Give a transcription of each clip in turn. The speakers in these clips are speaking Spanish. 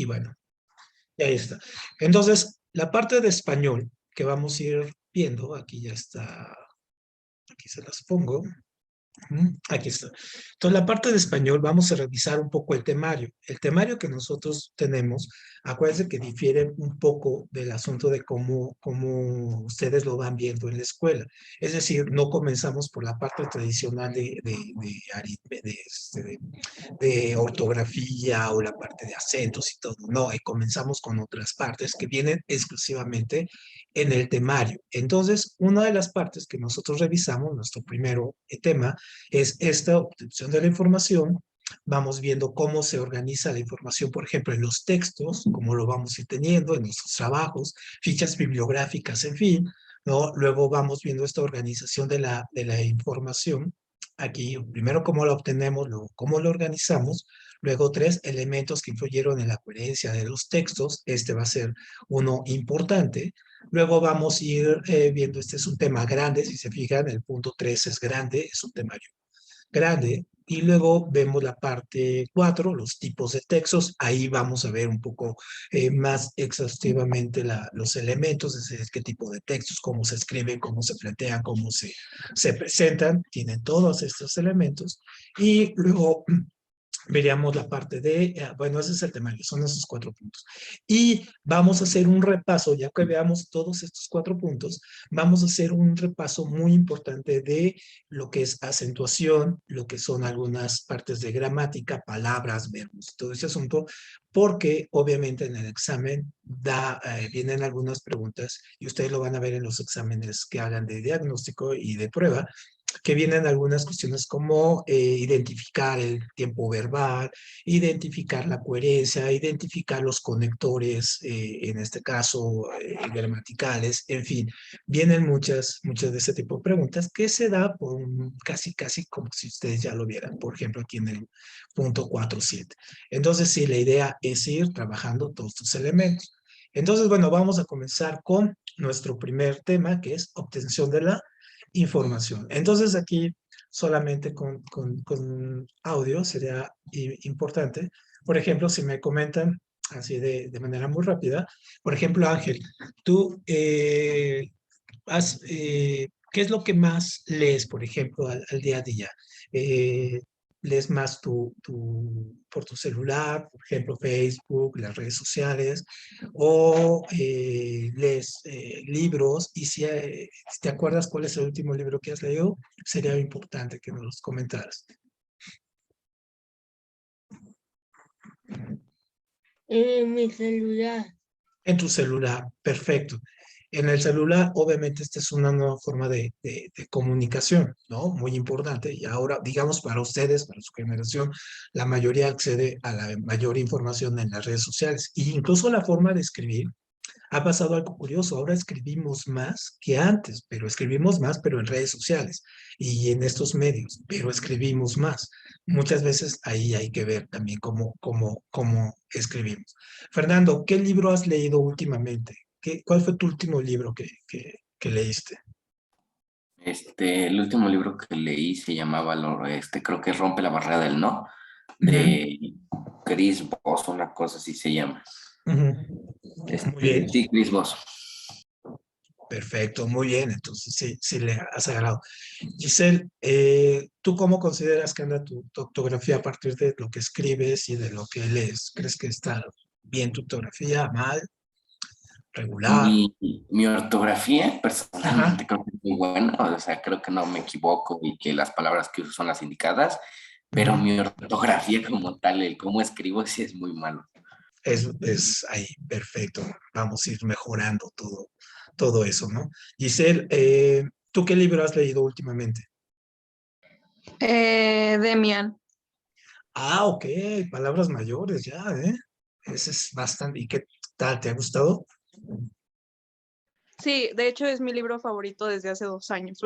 y bueno, y ahí está. Entonces, la parte de español que vamos a ir viendo, aquí ya está, aquí se las pongo. Aquí está. Entonces, la parte de español vamos a revisar un poco el temario. El temario que nosotros tenemos, acuérdense que difiere un poco del asunto de cómo ustedes lo van viendo en la escuela. Es decir, no comenzamos por la parte tradicional de ortografía o la parte de acentos y todo. No, y comenzamos con otras partes que vienen exclusivamente en el temario. Entonces, una de las partes que nosotros revisamos, nuestro primero tema, es esta obtención de la información. Vamos viendo cómo se organiza la información, por ejemplo, en los textos, cómo lo vamos a ir teniendo en nuestros trabajos, fichas bibliográficas, en fin, ¿no? Luego vamos viendo esta organización de la información. Aquí, primero, cómo la obtenemos, luego, cómo la organizamos. Luego, tres elementos que influyeron en la coherencia de los textos. Este va a ser uno importante. Luego vamos a ir viendo, este es un tema grande, si se fijan, el punto 3 es grande, es un temario grande. Y luego vemos la parte 4, los tipos de textos. Ahí vamos a ver un poco más exhaustivamente los elementos, es decir, qué tipo de textos, cómo se escriben, cómo se plantean, cómo se presentan. Tienen todos estos elementos. Y luego veríamos la parte bueno, ese es el temario, son esos 4 puntos. Y vamos a hacer un repaso, ya que veamos todos estos 4 puntos, vamos a hacer un repaso muy importante de lo que es acentuación, lo que son algunas partes de gramática, palabras, verbos, todo ese asunto, porque obviamente en el examen vienen algunas preguntas y ustedes lo van a ver en los exámenes que hagan de diagnóstico y de prueba, que vienen algunas cuestiones como identificar el tiempo verbal, identificar la coherencia, identificar los conectores, en este caso gramaticales, en fin, vienen muchas de ese tipo de preguntas que se da por casi como si ustedes ya lo vieran, por ejemplo, aquí en el punto 4.7. Entonces, sí, la idea es ir trabajando todos estos elementos. Entonces, bueno, vamos a comenzar con nuestro primer tema, que es obtención de la información. Entonces aquí solamente con audio sería importante. Por ejemplo, si me comentan así de manera muy rápida, por ejemplo, Ángel, tú ¿qué es lo que más lees, por ejemplo, al día a día? ¿Lees más por tu celular, por ejemplo, Facebook, las redes sociales, o lees libros? Y si te acuerdas cuál es el último libro que has leído, sería importante que nos los comentaras. Mi celular. En tu celular, perfecto. En el celular, obviamente, esta es una nueva forma de comunicación, ¿no? Muy importante. Y ahora, digamos, para ustedes, para su generación, la mayoría accede a la mayor información en las redes sociales. E incluso la forma de escribir. Ha pasado algo curioso, ahora escribimos más que antes, pero escribimos más, pero en redes sociales y en estos medios, pero escribimos más. Muchas veces ahí hay que ver también cómo escribimos. Fernando, ¿qué libro has leído últimamente? ¿Cuál fue tu último libro que leíste? El último libro que leí se llamaba, creo que Rompe la barrera del no, Ujú, de Chris Voss, una cosa así se llama. ujú. Muy bien. Sí, Chris Voss. Perfecto, muy bien. Entonces, sí le has agarrado. Giselle, ¿tú cómo consideras que anda tu ortografía a partir de lo que escribes y de lo que lees? ¿Crees que está bien tu ortografía, mal, regular? Mi ortografía, Ajá. personalmente, creo que es muy buena. O sea, creo que no me equivoco y que las palabras que uso son las indicadas, pero Ujú. mi ortografía como tal, el cómo escribo, sí es muy malo. Es ahí, perfecto. Vamos a ir mejorando todo eso, ¿no? Giselle, ¿tú qué libro has leído últimamente? Demian. Ah, ok, palabras mayores, ya, ¿eh? Ese es bastante. ¿Y qué tal? ¿Te ha gustado? Sí, de hecho es mi libro favorito desde hace 2 años.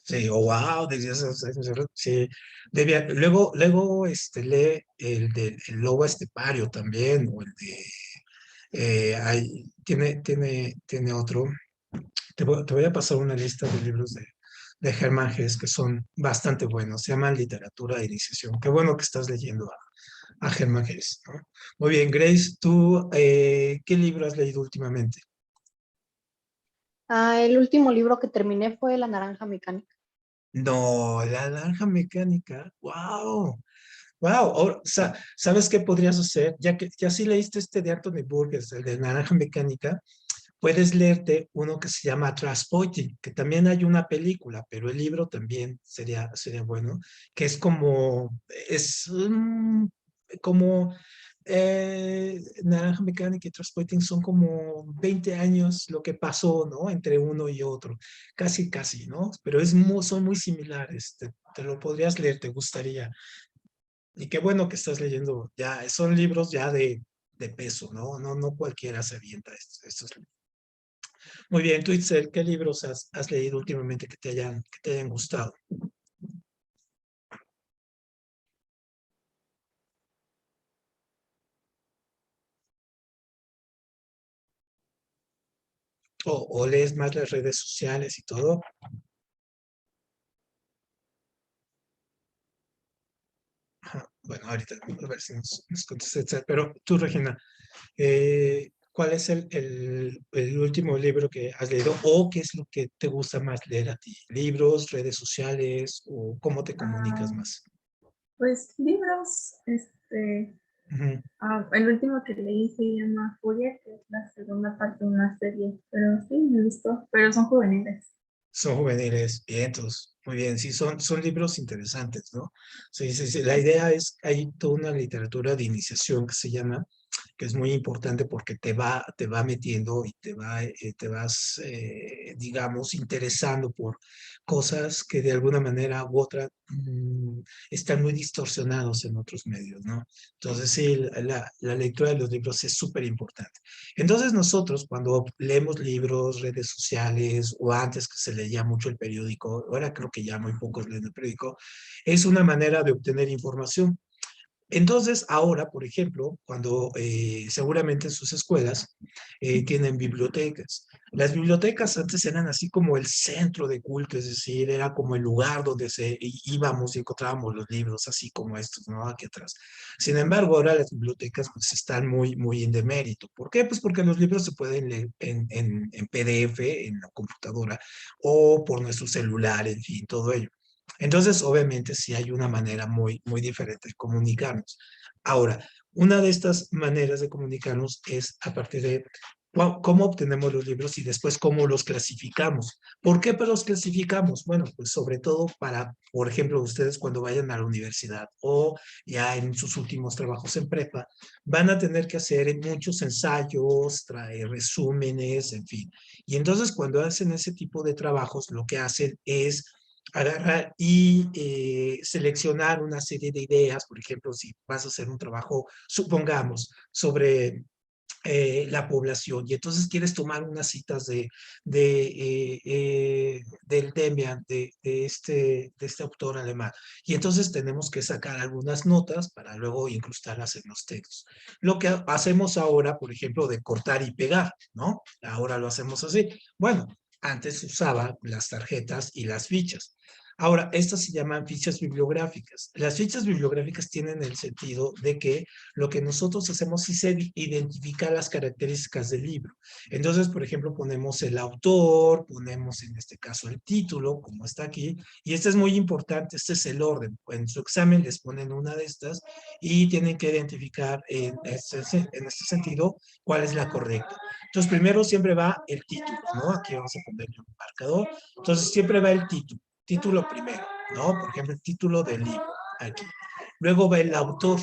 Sí, oh, wow, desde hace años, ¿verdad? Sí, luego lee el lobo estepario también, o el de, tiene otro. Te voy a pasar una lista de libros de Germán Hesse que son bastante buenos, se llaman Literatura de Iniciación. Qué bueno que estás leyendo a Germán Hesse, ¿no? Muy bien, Grace, ¿tú qué libro has leído últimamente? El último libro que terminé fue La Naranja Mecánica. No, La Naranja Mecánica, wow. Wow, ahora, ¿sabes qué podrías hacer? Ya que ya sí leíste este de Anthony Burgess, el de Naranja Mecánica, puedes leerte uno que se llama Transporting, que también hay una película, pero el libro también sería bueno, que es como Naranja Mecánica y Transporting son como 20 años lo que pasó, ¿no? Entre uno y otro, casi, ¿no? Pero son muy similares, te lo podrías leer, te gustaría. Y qué bueno que estás leyendo, ya son libros ya de peso, ¿no? No cualquiera se avienta estos libros. Muy bien, tú, Itzel, ¿qué libros has leído últimamente que te hayan gustado? ¿O lees más las redes sociales y todo? Ajá. Bueno, ahorita a ver si nos contesta Itzel. Pero tú, Regina, ¿cuál es el último libro que has leído o qué es lo que te gusta más leer a ti? ¿Libros, redes sociales o cómo te comunicas Ah, más? pues libros, Ujú. el último que leí se llama Furia, que es la segunda parte de una serie, pero sí, me gustó, pero son juveniles. Son juveniles, vientos, muy bien, sí, son libros interesantes, ¿no? Sí, sí, sí. La idea es, hay toda una literatura de iniciación que se llama, que es muy importante porque te va metiendo y te vas, digamos, interesando por cosas que de alguna manera u otra están muy distorsionados en otros medios, ¿no? Entonces, sí, la lectura de los libros es súper importante. Entonces nosotros cuando leemos libros, redes sociales o antes que se leía mucho el periódico, ahora creo que ya muy pocos leen el periódico, es una manera de obtener información. Entonces, ahora, por ejemplo, cuando seguramente en sus escuelas tienen bibliotecas. Las bibliotecas antes eran así como el centro de culto, es decir, era como el lugar donde íbamos y encontrábamos los libros, así como estos, ¿no? Aquí atrás. Sin embargo, ahora las bibliotecas pues están muy en demérito. ¿Por qué? Pues porque los libros se pueden leer en PDF, en la computadora, o por nuestro celular, en fin, todo ello. Entonces, obviamente, sí hay una manera muy diferente de comunicarnos. Ahora, una de estas maneras de comunicarnos es a partir de cómo obtenemos los libros y después cómo los clasificamos. ¿Por qué los clasificamos? Bueno, pues sobre todo para, por ejemplo, ustedes cuando vayan a la universidad o ya en sus últimos trabajos en prepa, van a tener que hacer muchos ensayos, traer resúmenes, en fin. Y entonces cuando hacen ese tipo de trabajos, lo que hacen es agarrar y seleccionar una serie de ideas, por ejemplo, si vas a hacer un trabajo, supongamos, sobre la población, y entonces quieres tomar unas citas del Demian, de este autor alemán, y entonces tenemos que sacar algunas notas para luego incrustarlas en los textos. Lo que hacemos ahora, por ejemplo, de cortar y pegar, ¿no? Ahora lo hacemos así. Bueno, antes se usaban las tarjetas y las fichas. Ahora, estas se llaman fichas bibliográficas. Las fichas bibliográficas tienen el sentido de que lo que nosotros hacemos es identificar las características del libro. Entonces, por ejemplo, ponemos el autor, ponemos en este caso el título, como está aquí, y este es muy importante, este es el orden. En su examen les ponen una de estas y tienen que identificar en este sentido cuál es la correcta. Entonces, primero siempre va el título, ¿no? Aquí vamos a ponerle un marcador. Entonces, siempre va el título primero, ¿no? Por ejemplo, el título del libro, aquí. Luego va el autor,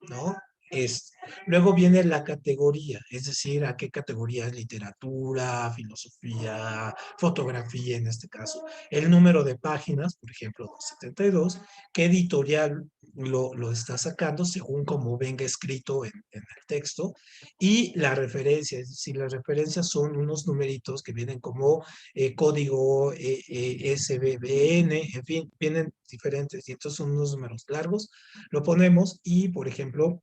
¿no? Es, luego viene la categoría, es decir, a qué categoría es literatura, filosofía, fotografía en este caso. El número de páginas, por ejemplo, 272, qué editorial lo está sacando según como venga escrito en el texto, y la referencia, es decir, las referencias son unos numeritos que vienen como código SBBN, en fin, vienen diferentes, y estos son unos números largos, lo ponemos y, por ejemplo,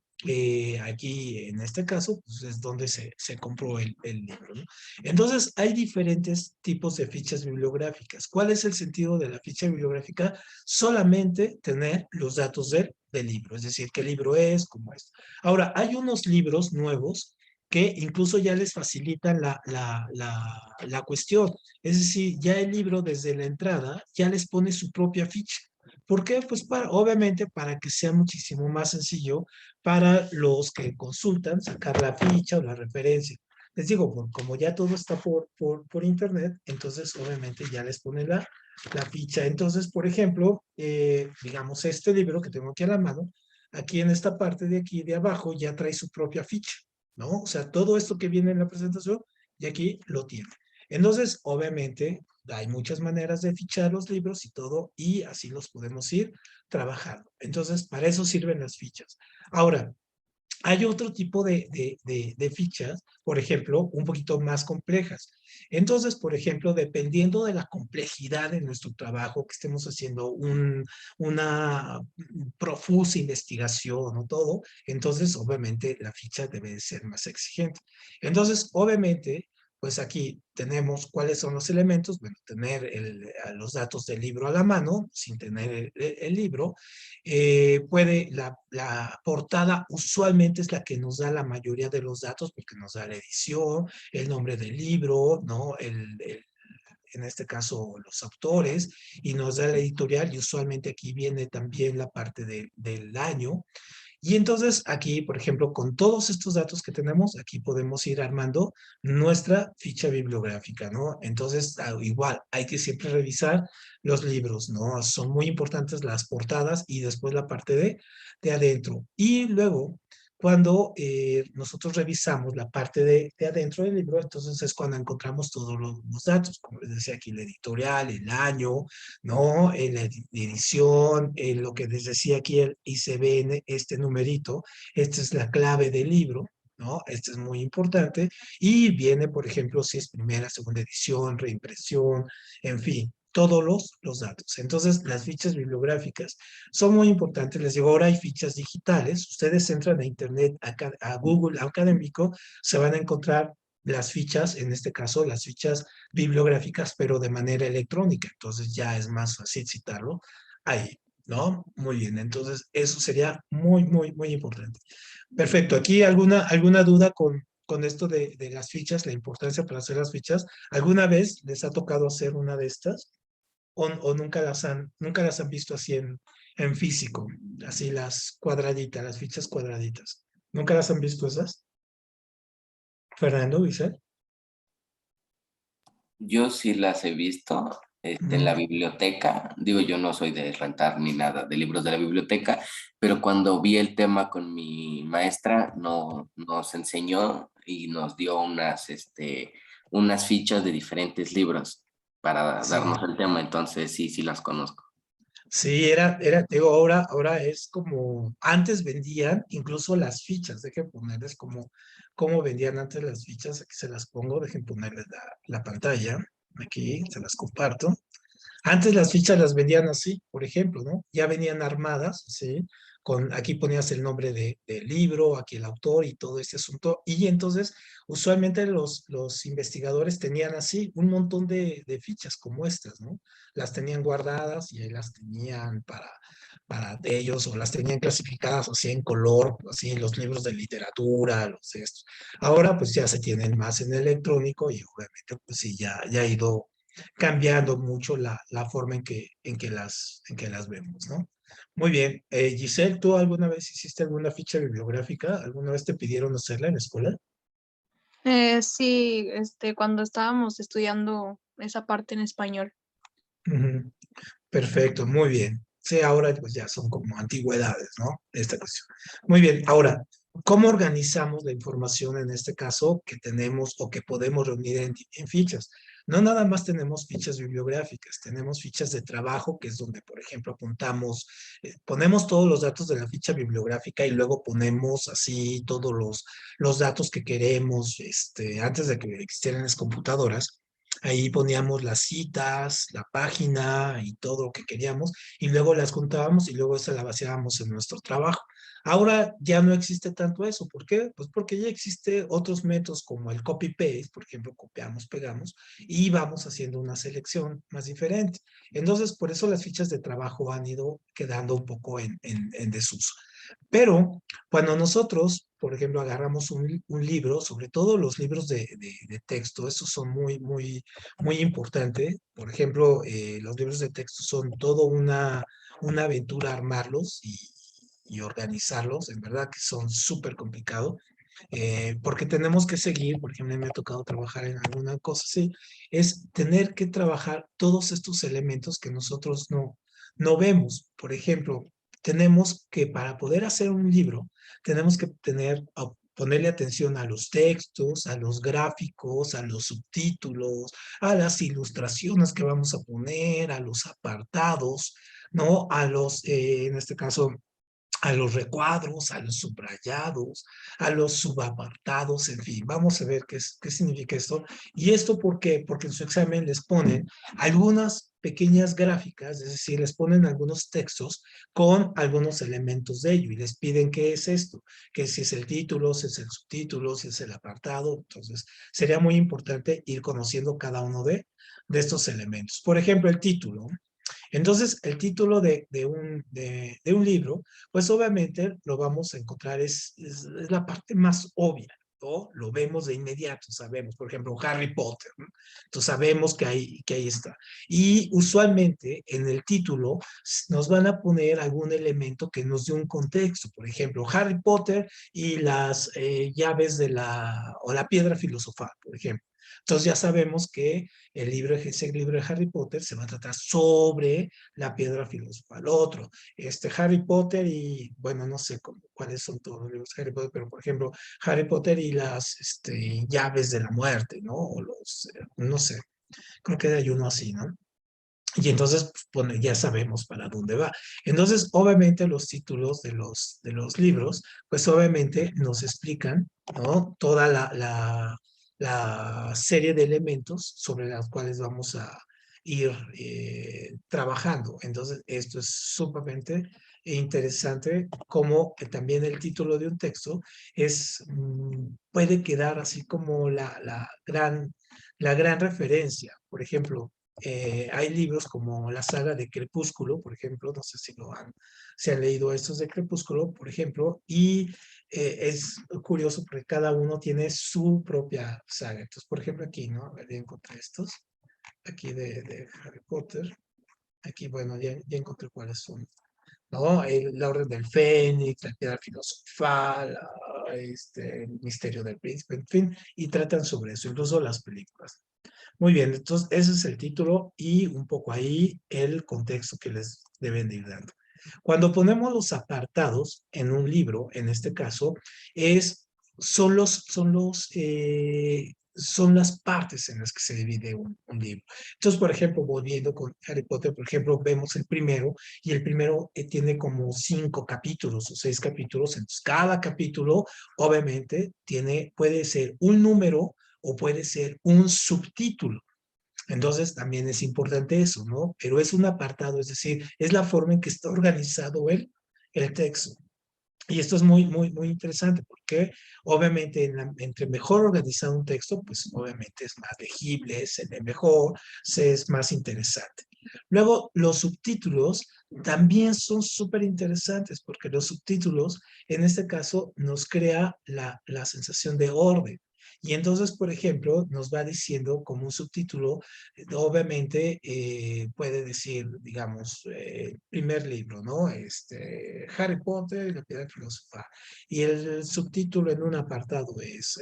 aquí en este caso, pues es donde se compró el libro, ¿no? Entonces, hay diferentes tipos de fichas bibliográficas. ¿Cuál es el sentido de la ficha bibliográfica? Solamente tener los datos del libro, es decir, qué libro es, cómo es. Ahora, hay unos libros nuevos que incluso ya les facilitan la cuestión. Es decir, ya el libro desde la entrada ya les pone su propia ficha. ¿Por qué? Pues obviamente para que sea muchísimo más sencillo para los que consultan, sacar la ficha o la referencia. Les digo, como ya todo está por internet, entonces obviamente ya les pone la ficha. Entonces, por ejemplo, digamos este libro que tengo aquí a la mano, aquí en esta parte de aquí de abajo ya trae su propia ficha, ¿no? O sea, todo esto que viene en la presentación, y aquí lo tiene. Entonces, obviamente, hay muchas maneras de fichar los libros y todo, y así los podemos ir trabajando. Entonces, para eso sirven las fichas. Ahora, hay otro tipo de fichas, por ejemplo, un poquito más complejas. Entonces, por ejemplo, dependiendo de la complejidad de nuestro trabajo, que estemos haciendo una profusa investigación o todo, entonces, obviamente, la ficha debe de ser más exigente. Entonces, obviamente, pues aquí tenemos cuáles son los elementos, bueno, tener los datos del libro a la mano, sin tener el libro, la portada usualmente es la que nos da la mayoría de los datos porque nos da la edición, el nombre del libro, ¿no? En este caso los autores, y nos da la editorial, y usualmente aquí viene también la parte del año. Y entonces aquí, por ejemplo, con todos estos datos que tenemos, aquí podemos ir armando nuestra ficha bibliográfica, ¿no? Entonces, igual, hay que siempre revisar los libros, ¿no? Son muy importantes las portadas y después la parte de adentro. Y luego, cuando nosotros revisamos la parte de adentro del libro, entonces es cuando encontramos todos los datos, como les decía aquí, la editorial, el año, ¿no? En la edición, en lo que les decía aquí el ICBN, este numerito, esta es la clave del libro, ¿no? Este es muy importante. Y viene, por ejemplo, si es primera, segunda edición, reimpresión, en fin, todos los datos. Entonces, las fichas bibliográficas son muy importantes. Les digo, ahora hay fichas digitales. Ustedes entran a Internet, a Google Académico, se van a encontrar las fichas, en este caso, las fichas bibliográficas, pero de manera electrónica. Entonces ya es más fácil citarlo ahí, ¿no? Muy bien, entonces eso sería muy importante. Perfecto, ¿aquí alguna duda con esto de las fichas, la importancia para hacer las fichas? ¿Alguna vez les ha tocado hacer una de estas? ¿O nunca las han visto así en físico? Así las cuadraditas, las fichas cuadraditas. ¿Nunca las han visto esas? Fernando, Isel. Yo sí las he visto en la biblioteca. Digo, yo no soy de rentar ni nada de libros de la biblioteca, pero cuando vi el tema con mi maestra, nos enseñó y nos dio unas fichas de diferentes libros para Sí. darnos el tema. Entonces, sí las conozco. Sí, digo, ahora es como, antes vendían incluso las fichas, dejen ponerles como vendían antes las fichas, aquí se las pongo, dejen ponerles la pantalla, aquí se las comparto. Antes las fichas las vendían así, por ejemplo, ¿no? Ya venían armadas, ¿sí? Aquí ponías el nombre del libro, aquí el autor y todo este asunto. Y entonces, usualmente los investigadores tenían así un montón de fichas como estas, ¿no? Las tenían guardadas y ahí las tenían para ellos, o las tenían clasificadas así en color, así en los libros de literatura, los estos. Ahora pues ya se tienen más en electrónico y obviamente pues sí, ya ha ido cambiando mucho la forma en que las vemos, ¿no? Muy bien. Giselle, ¿tú alguna vez hiciste alguna ficha bibliográfica? ¿Alguna vez te pidieron hacerla en la escuela? Sí, cuando estábamos estudiando esa parte en español. Ujú. Perfecto, muy bien. Sí, ahora pues ya son como antigüedades, ¿no? Esta cuestión. Muy bien, ahora, ¿cómo organizamos la información en este caso que tenemos o que podemos reunir en fichas? No nada más tenemos fichas bibliográficas, tenemos fichas de trabajo, que es donde, por ejemplo, apuntamos, ponemos todos los datos de la ficha bibliográfica y luego ponemos así todos los datos que queremos, antes de que existieran las computadoras. Ahí poníamos las citas, la página y todo lo que queríamos, y luego las juntábamos y luego esa la vaciábamos en nuestro trabajo. Ahora ya no existe tanto eso. ¿Por qué? Pues porque ya existe otros métodos como el copy-paste, por ejemplo, copiamos, pegamos y vamos haciendo una selección más diferente. Entonces, por eso las fichas de trabajo han ido quedando un poco en desuso. Pero cuando nosotros, por ejemplo, agarramos un libro, sobre todo los libros de texto, esos son muy importantes. Por ejemplo, los libros de texto son todo una aventura armarlos y organizarlos. En verdad que son súper complicados. Porque tenemos que seguir, por ejemplo, me ha tocado trabajar en alguna cosa así, es tener que trabajar todos estos elementos que nosotros no vemos. Por ejemplo, tenemos que para poder hacer un libro, tenemos que ponerle atención a los textos, a los gráficos, a los subtítulos, a las ilustraciones que vamos a poner, a los apartados, ¿no? A los, en este caso, a los recuadros, a los subrayados, a los subapartados, en fin, vamos a ver qué significa esto. ¿Y esto por qué? Porque en su examen les ponen algunas pequeñas gráficas, es decir, les ponen algunos textos con algunos elementos de ello y les piden qué es esto, que si es el título, si es el subtítulo, si es el apartado. Entonces, sería muy importante ir conociendo cada uno de estos elementos. Por ejemplo, el título. Entonces, el título de un libro, pues obviamente lo vamos a encontrar, es la parte más obvia, ¿no? Lo vemos de inmediato, sabemos, por ejemplo, Harry Potter, ¿no? Entonces sabemos que ahí está. Y usualmente en el título nos van a poner algún elemento que nos dé un contexto, por ejemplo, Harry Potter y las llaves o la piedra filosofal, por ejemplo. Entonces ya sabemos que ese libro de Harry Potter se va a tratar sobre la piedra filosofal. Otro, Harry Potter y, bueno, no sé cuáles son todos los libros de Harry Potter, pero por ejemplo, Harry Potter y las llaves de la muerte, ¿no? O no sé, creo que hay uno así, ¿no? Y entonces, pues, ya sabemos para dónde va. Entonces, obviamente, los títulos de los libros, pues obviamente nos explican, ¿no? Toda la serie de elementos sobre las cuales vamos a ir trabajando. Entonces, esto es sumamente interesante, como también el título de un texto puede quedar así como la gran referencia. Por ejemplo, hay libros como la saga de Crepúsculo, por ejemplo, no sé si han leído estos de Crepúsculo, por ejemplo, y es curioso porque cada uno tiene su propia saga. Entonces, por ejemplo, aquí, ¿no? A ver, ya encontré estos, aquí de Harry Potter. Aquí, bueno, ya encontré cuáles son, ¿no? La Orden del Fénix, la Piedra Filosofal, el Misterio del Príncipe, en fin, y tratan sobre eso, incluso las películas. Muy bien, entonces ese es el título y un poco ahí el contexto que les deben de ir dando. Cuando ponemos los apartados en un libro, en este caso, son las partes en las que se divide un libro. Entonces, por ejemplo, volviendo con Harry Potter, por ejemplo, vemos el primero y el primero tiene como 5 capítulos o 6 capítulos. Entonces, cada capítulo, obviamente, puede ser un número o puede ser un subtítulo. Entonces también es importante eso, ¿no? Pero es un apartado, es decir, es la forma en que está organizado el texto. Y esto es muy interesante porque obviamente entre mejor organizado un texto, pues obviamente es más legible, se lee mejor, es más interesante. Luego, los subtítulos también son súper interesantes porque los subtítulos, en este caso, nos crea la sensación de orden. Y entonces, por ejemplo, nos va diciendo como un subtítulo, obviamente puede decir, digamos, primer libro, ¿no? Harry Potter y la piedra filosofal. Y el subtítulo en un apartado es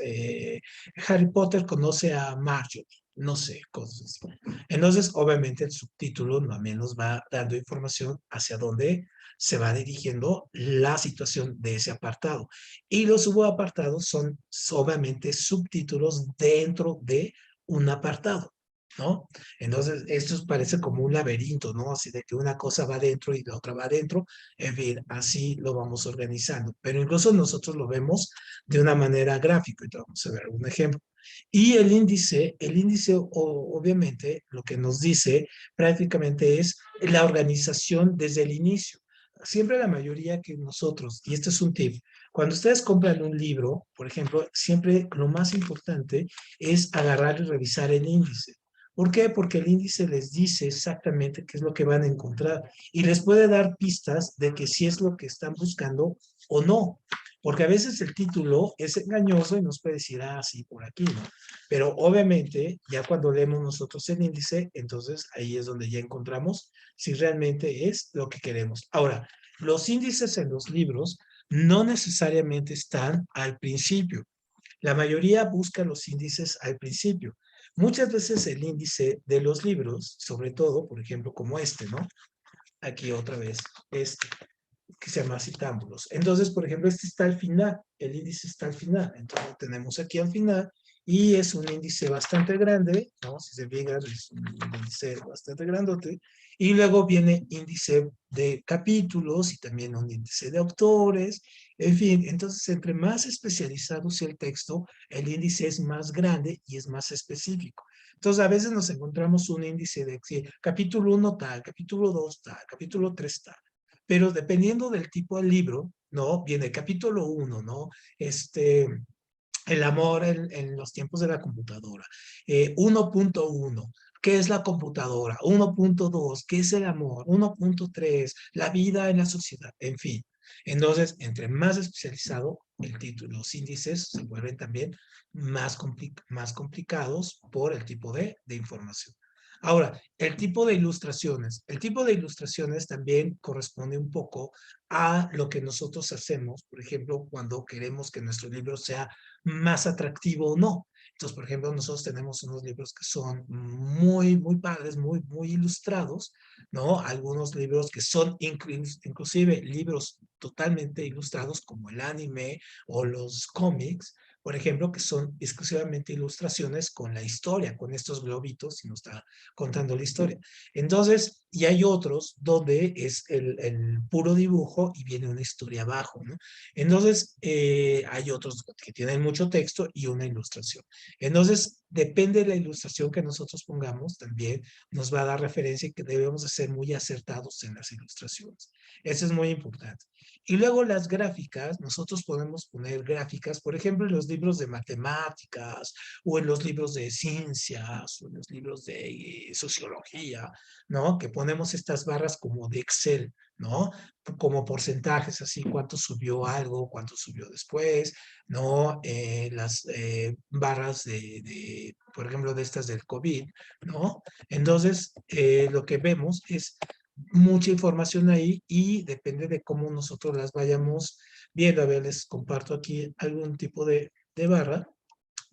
Harry Potter conoce a Marjorie. No sé, cosas así. Entonces, obviamente, el subtítulo también nos va dando información hacia dónde se va dirigiendo la situación de ese apartado. Y los subapartados son obviamente subtítulos dentro de un apartado, ¿no? Entonces, esto parece como un laberinto, ¿no? Así de que una cosa va dentro y la otra va dentro. En fin, así lo vamos organizando. Pero incluso nosotros lo vemos de una manera gráfica. Y vamos a ver un ejemplo. Y el índice obviamente lo que nos dice prácticamente es la organización desde el inicio. siempre la mayoría que nosotros, y este es un tip, cuando ustedes compran un libro, por ejemplo, siempre lo más importante es agarrar y revisar el índice. ¿Por qué? Porque el índice les dice exactamente qué es lo que van a encontrar y les puede dar pistas de que si es lo que están buscando o no. Porque a veces el título es engañoso y nos puede decir, ah, sí, por aquí, ¿no? Pero obviamente, ya cuando leemos nosotros el índice, entonces ahí es donde ya encontramos si realmente es lo que queremos. Ahora, los índices en los libros no necesariamente están al principio. La mayoría busca los índices al principio. Muchas veces el índice de los libros, sobre todo, por ejemplo, como este, ¿no? Aquí otra vez, este, que se llama citámbulos. Entonces, por ejemplo, este está al final, el índice está al final. Entonces, lo tenemos aquí al final y es un índice bastante grande, ¿no? Si se fijan, es un índice bastante grandote. Y luego viene índice de capítulos y también un índice de autores. En fin, entonces, entre más especializado sea el texto, el índice es más grande y es más específico. Entonces, a veces nos encontramos un índice de sí, capítulo 1 tal, capítulo 2 tal, capítulo 3 tal. Pero dependiendo del tipo de libro, ¿no? Viene capítulo 1, ¿no? El amor en los tiempos de la computadora. 1.1, ¿qué es la computadora? 1.2, ¿qué es el amor? 1.3, la vida en la sociedad, en fin. Entonces, entre más especializado el título, los índices se vuelven también más complicados por el tipo de información. Ahora, el tipo de ilustraciones. El tipo de ilustraciones también corresponde un poco a lo que nosotros hacemos, por ejemplo, cuando queremos que nuestro libro sea más atractivo o no. Entonces, por ejemplo, nosotros tenemos unos libros que son muy padres, muy ilustrados, ¿no? Algunos libros que son inclusive libros totalmente ilustrados, como el anime o los cómics, por ejemplo, que son exclusivamente ilustraciones con la historia, con estos globitos, y nos está contando la historia. Entonces, y hay otros donde es el puro dibujo y viene una historia abajo, ¿no? Entonces, hay otros que tienen mucho texto y una ilustración. Entonces, depende de la ilustración que nosotros pongamos, también nos va a dar referencia y que debemos de ser muy acertados en las ilustraciones. Eso es muy importante. Y luego las gráficas, nosotros podemos poner gráficas, por ejemplo, en los libros de matemáticas, o en los libros de ciencias, o en los libros de sociología, ¿no? Que ponemos estas barras como de Excel, ¿no? Como porcentajes, así, cuánto subió algo, cuánto subió después, ¿no? Las barras por ejemplo, de estas del COVID, ¿no? Entonces, lo que vemos es mucha información ahí y depende de cómo nosotros las vayamos viendo. A ver, les comparto aquí algún tipo de barra.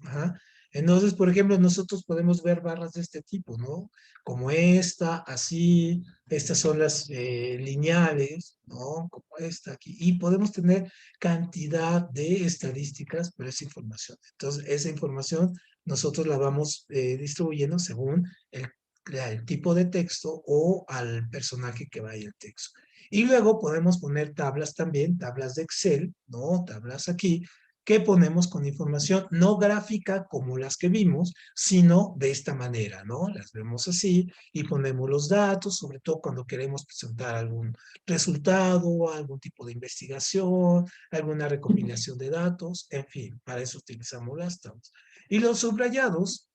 Ajá. Entonces, por ejemplo, nosotros podemos ver barras de este tipo, ¿no? Como esta, así, estas son las lineales, ¿no? Como esta aquí. Y podemos tener cantidad de estadísticas por esa información. Entonces, esa información nosotros la vamos distribuyendo según el tipo de texto o al personaje que vaya el texto. Y luego podemos poner tablas también, tablas de Excel, ¿no? Tablas aquí, que ponemos con información no gráfica como las que vimos, sino de esta manera, ¿no? Las vemos así y ponemos los datos, sobre todo cuando queremos presentar algún resultado, algún tipo de investigación, alguna recopilación de datos, en fin, para eso utilizamos las tablas. Y los subrayados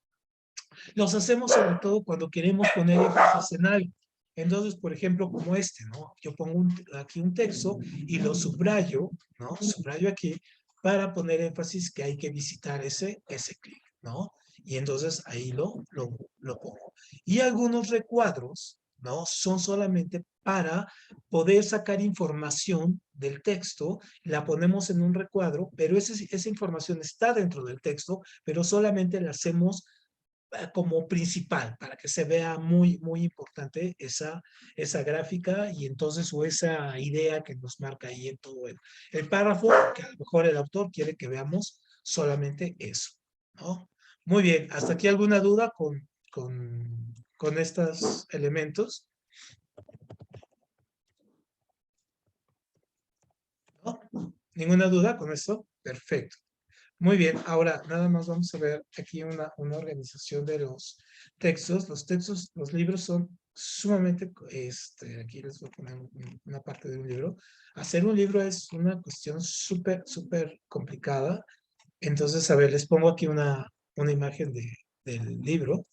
los hacemos sobre todo cuando queremos poner énfasis en algo. Entonces, por ejemplo, como este, ¿no? Yo pongo aquí un texto y lo subrayo, ¿no? Subrayo aquí para poner énfasis que hay que visitar ese clic, ¿no? Y entonces ahí lo pongo. Y algunos recuadros, ¿no? Son solamente para poder sacar información del texto, la ponemos en un recuadro, pero esa información está dentro del texto, pero solamente la hacemos como principal, para que se vea muy importante esa gráfica y entonces o esa idea que nos marca ahí en todo el párrafo, que a lo mejor el autor quiere que veamos solamente eso, ¿no? Muy bien, ¿hasta aquí alguna duda con estos elementos? ¿No? ¿Ninguna duda con esto? Perfecto. Muy bien, ahora nada más vamos a ver aquí una organización de los textos. Los textos, los libros son sumamente, aquí les voy a poner una parte de un libro. Hacer un libro es una cuestión súper complicada. Entonces, a ver, les pongo aquí una imagen del libro.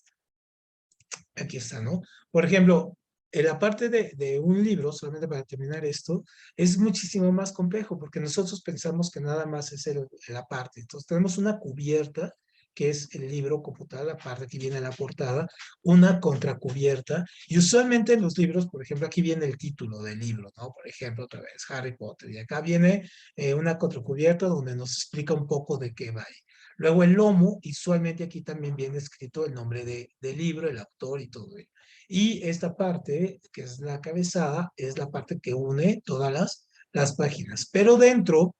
Aquí está, ¿no? Por ejemplo, en la parte de un libro, solamente para terminar esto, es muchísimo más complejo porque nosotros pensamos que nada más es la parte. Entonces tenemos una cubierta, que es el libro como tal, la parte que viene en la portada, una contracubierta, y usualmente en los libros, por ejemplo, aquí viene el título del libro, ¿no? Por ejemplo, otra vez, Harry Potter, y acá viene una contracubierta donde nos explica un poco de qué va ahí. Luego el lomo, y usualmente aquí también viene escrito el nombre del libro, el autor y todo ello. Y esta parte, que es la cabezada, es la parte que une todas las páginas. Pero dentro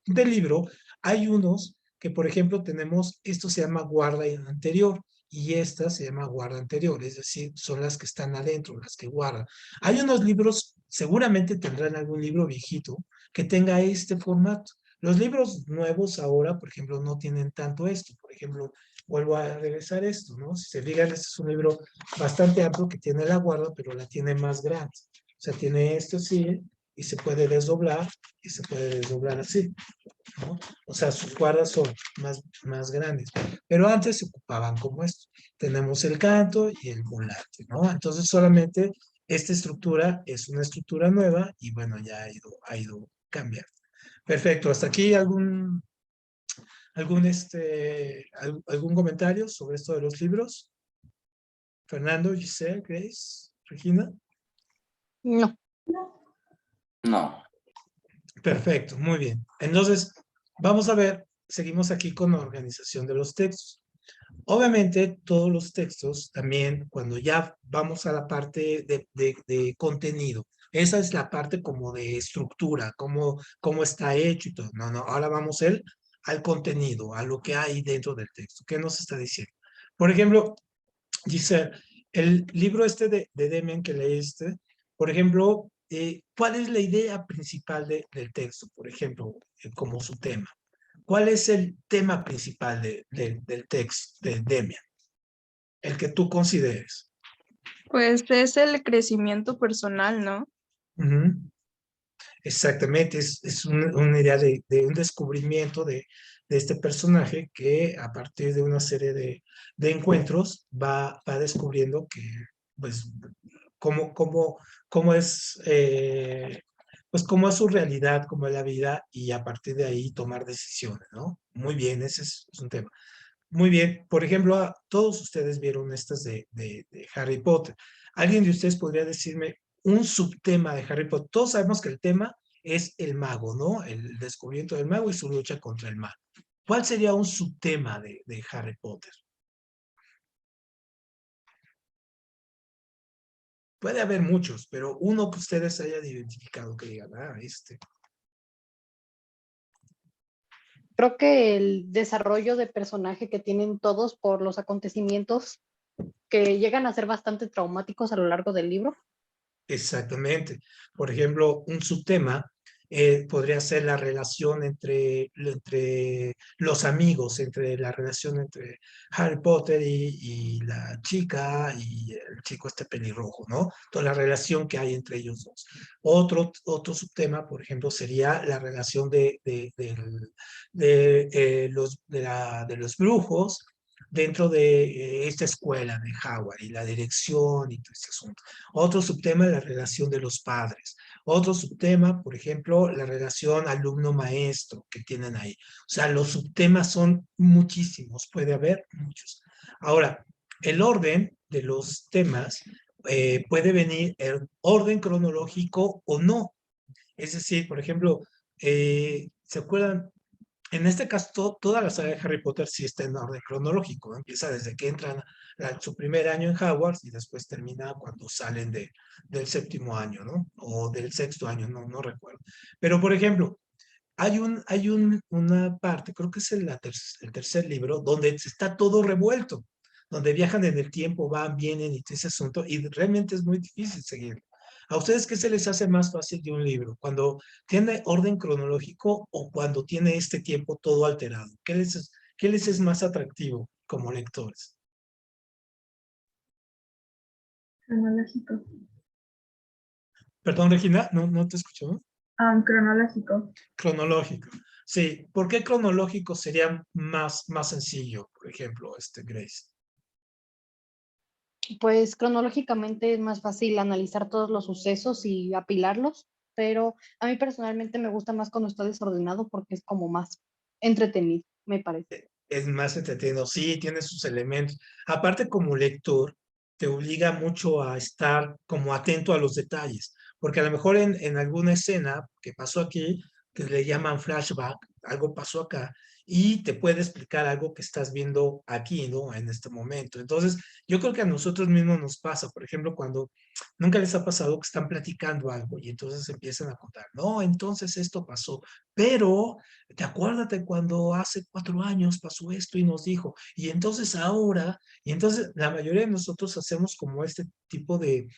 del libro hay unos que, por ejemplo, tenemos, esto se llama guarda anterior y esta se llama guarda anterior, es decir, son las que están adentro, las que guardan. Hay unos libros, seguramente tendrán algún libro viejito que tenga este formato. Los libros nuevos ahora, por ejemplo, no tienen tanto esto. Por ejemplo, vuelvo a regresar esto, ¿no? Si se fijan, este es un libro bastante amplio que tiene la guarda, pero la tiene más grande. O sea, tiene esto sí, y se puede desdoblar, y se puede desdoblar así, ¿no? O sea, sus guardas son más grandes. Pero antes se ocupaban como esto. Tenemos el canto y el volante, ¿no? Entonces, solamente esta estructura es una estructura nueva y bueno, ya ha ido cambiando. Perfecto, hasta aquí algún comentario sobre esto de los libros. Fernando, Giselle, Grace, Regina. No. No. Perfecto, muy bien. Entonces, vamos a ver, seguimos aquí con la organización de los textos. Obviamente, todos los textos también, cuando ya vamos a la parte de contenido, esa es la parte como de estructura, cómo está hecho y todo. No, no, ahora vamos al contenido, a lo que hay dentro del texto. ¿Qué nos está diciendo? Por ejemplo, dice, el libro este de Demian que leíste, por ejemplo, ¿cuál es la idea principal del texto, por ejemplo, como su tema? ¿Cuál es el tema principal del texto de Demian? El que tú consideres. Pues es el crecimiento personal, ¿no? Ujú. Exactamente, es una idea de un descubrimiento de este personaje que a partir de una serie de encuentros va descubriendo que, pues, cómo es, pues, cómo es su realidad, cómo es la vida y a partir de ahí tomar decisiones, ¿no? Muy bien, ese es un tema. Muy bien, por ejemplo, todos ustedes vieron estas de Harry Potter. ¿Alguien de ustedes podría decirme un subtema de Harry Potter? Todos sabemos que el tema es el mago, ¿no? El descubrimiento del mago y su lucha contra el mal. ¿Cuál sería un subtema de Harry Potter? Puede haber muchos, pero uno que ustedes hayan identificado que digan, este. Creo que el desarrollo de personaje que tienen todos por los acontecimientos que llegan a ser bastante traumáticos a lo largo del libro. Exactamente. Por ejemplo, un subtema podría ser la relación entre los amigos, entre la relación entre Harry Potter y la chica y el chico este pelirrojo, ¿no? Toda la relación que hay entre ellos dos. Otro subtema, por ejemplo, sería la relación de los brujos dentro de esta escuela de Howard y la dirección y todo ese asunto. Otro subtema es la relación de los padres. Otro subtema, por ejemplo, la relación alumno-maestro que tienen ahí. O sea, los subtemas son muchísimos, puede haber muchos. Ahora, el orden de los temas puede venir en orden cronológico o no. Es decir, por ejemplo, ¿se acuerdan? En este caso, toda la saga de Harry Potter sí está en orden cronológico, ¿no? Empieza desde que entran a su primer año en Hogwarts y después termina cuando salen del séptimo año, ¿no? O del sexto año, no recuerdo. Pero, por ejemplo, una parte, creo que es el tercer libro, donde está todo revuelto, donde viajan en el tiempo, van, vienen y todo ese asunto, y realmente es muy difícil seguirlo. ¿A ustedes qué se les hace más fácil de un libro? ¿Cuando tiene orden cronológico o cuando tiene este tiempo todo alterado? ¿Qué les es más atractivo como lectores? Cronológico. Perdón, Regina, no te escucho. Cronológico. Cronológico. Sí, ¿por qué cronológico sería más sencillo, por ejemplo, Grace? Pues cronológicamente es más fácil analizar todos los sucesos y apilarlos, pero a mí personalmente me gusta más cuando está desordenado porque es como más entretenido, me parece. Es más entretenido, sí, tiene sus elementos. Aparte, como lector, te obliga mucho a estar como atento a los detalles, porque a lo mejor en alguna escena que pasó aquí, que le llaman flashback, algo pasó acá, y te puede explicar algo que estás viendo aquí, ¿no? En este momento. Entonces, yo creo que a nosotros mismos nos pasa, por ejemplo, cuando nunca les ha pasado que están platicando algo y entonces empiezan a contar, no, entonces esto pasó, pero te acuérdate cuando hace 4 años pasó esto y nos dijo, y entonces ahora, y entonces la mayoría de nosotros hacemos como este tipo de